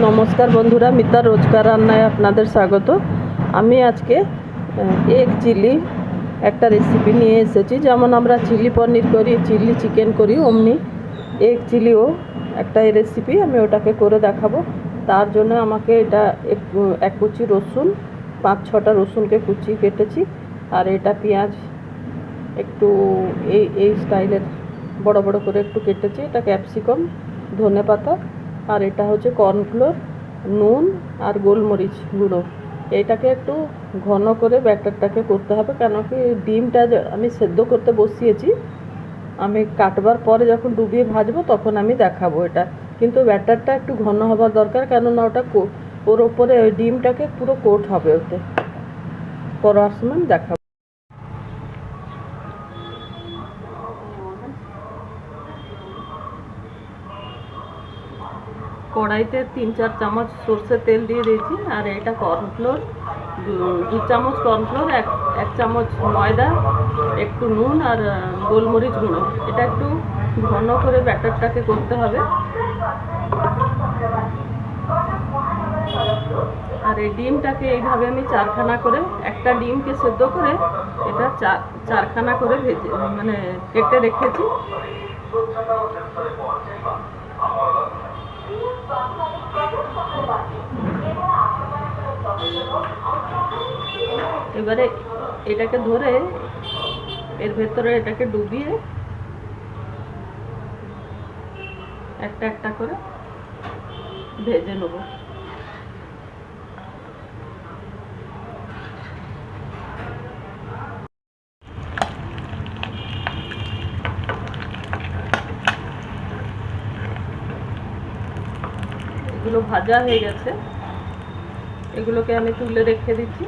নমস্কার বন্ধুরা, মিতার রোজকার রান্নায় আপনাদের স্বাগত। আমি আজকে এগ চিলি একটা রেসিপি নিয়ে এসেছি। যেমন আমরা চিলি পনির করি, চিলি চিকেন করি, অমনি এগ চিলিও একটা রেসিপি। আমি ওটাকে করে দেখাবো। তার জন্য আমাকে এটা এক কুচি রসুন, 5-6টা রসুনকে কুচিয়ে কেটেছি। আর এটা পেঁয়াজ একটু এই স্টাইলের বড় বড় করে একটু কেটেছি। এটা ক্যাপসিকাম, ধনেপাতা, আর এটা হচ্ছে কর্নফ্লোর, নুন আর গোলমরিচ গুঁড়ো। এইটাকে একটু ঘন করে ব্যাটারটাকে করতে হবে, কেন কি ডিমটা আমি সেদ্ধ করতে বসিয়েছি। আমি কাটবার পরে যখন ডুবিয়ে ভাজবো তখন আমি দেখাবো এটা। কিন্তু ব্যাটারটা একটু ঘন হবার দরকার, কেননা ওটা ওর ওপরে ওই ডিমটাকে পুরো কোট হবে। ওতে করার সময় দেখাবো। কড়াইতে 3-4 চামচ সর্ষের তেল দিয়ে দিয়েছি। আর এটা কর্নফ্লোর, 2 চামচ কর্নফ্লোর, এক চামচ ময়দা, একটু নুন আর গোলমরিচ গুঁড়ো। এটা একটু ঘন করে ব্যাটারটাকে করতে হবে। আর এই ডিমটাকে এইভাবে আমি 4খানা করে, একটা ডিমকে সেদ্ধ করে এটা 4খানা করে ভেজে কেটে রেখেছি। এবারে এটাকে ধরে এর ভেতরে এটাকে ডুবিয়ে একটা একটা করে ভেজে নেব। এগুলো ভাজা হয়ে গেছে, এগুলোকে আমি তুলে রেখে দিচ্ছি।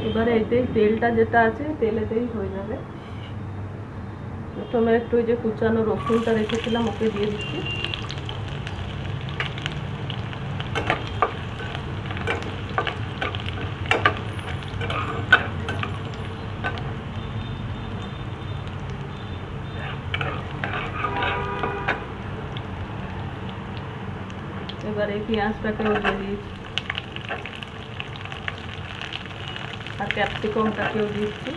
এবারে এতেই তেলটা যেটা আছে তেলেতেই হয়ে যাবে। প্রথমে একটু ওই যে কুচানো রসুনটা রেখেছিলাম ওকে দিয়ে দিচ্ছি। এবার এই পেঁয়াজটাকেও দিয়ে দিচ্ছি আর ক্যাপসিকামটাকেও দিচ্ছি।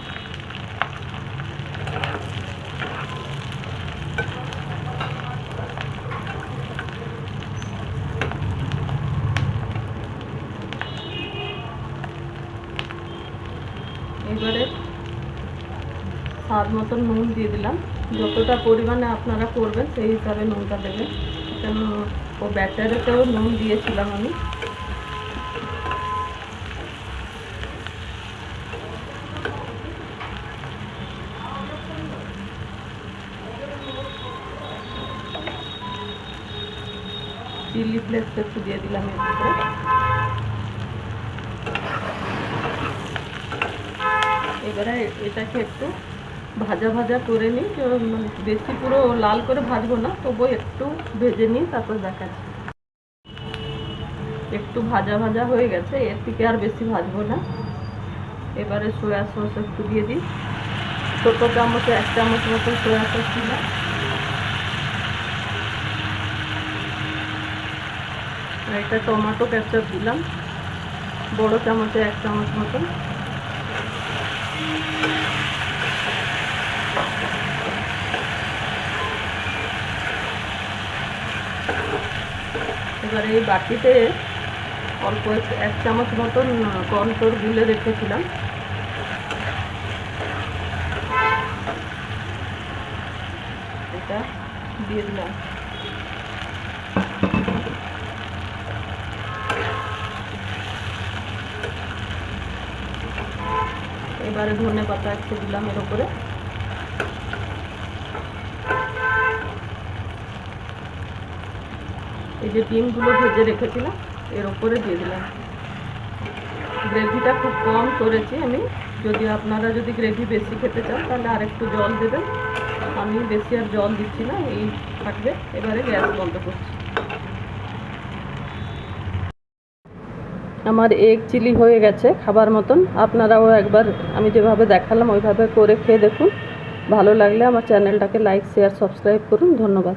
এবারে স্বাদ মতন নুন দিয়ে দিলাম। যতটা পরিমাণে আপনারা করবেন সেই হিসাবে নুনটা দেবেন, কেন ও ব্যাটারেতেও নুন দিয়েছিলাম আমি। চিলি ফ্লেক্স একটু দিয়ে দিলাম এর ভিতরে। এবারে এটাকে একটু ভাজা ভাজা করে নিই, বেশি পুরো লাল করে ভাজবো না, তবু একটু ভেজে নিই, তারপর দেখাচ্ছি। একটু ভাজা ভাজা হয়ে গেছে, এর থেকে আর বেশি ভাজবো না। এবারে সয়া সস একটু দিয়ে দিই, ছোটো চামচে 1 চামচ মতো সয়া সস দিলাম। এটা টমেটো কেচাপ দিলাম, বড় চামচে 1 চামচ মতো। এবারে এই বাটিতে অল্প 1 চামচ মতন কর্নফ্লোর গুলে রেখেছিলাম, এটা দিয়ে দিলাম। এবারে ধনেপাতা একটু দিলাম এর উপরে। এই যে ডিমগুলো ভেজে রেখেছিলাম এর উপরে দিয়ে দিলাম। গ্রেভিটা খুব কম করেছি আমি, যদি আপনারা গ্রেভি বেশি খেতে চান তাহলে আর একটু জল দেবেন। আমি বেশি আর জল দিচ্ছি না, এই থাকবে। এবারে গ্যাস বন্ধ করছি। আমার এগ চিলি হয়ে গেছে খাবার মতন। আপনারাও একবার আমি যেভাবে দেখালাম ওইভাবে করে খেয়ে দেখুন। ভালো লাগলে আমার চ্যানেলটাকে লাইক শেয়ার সাবস্ক্রাইব করুন। ধন্যবাদ।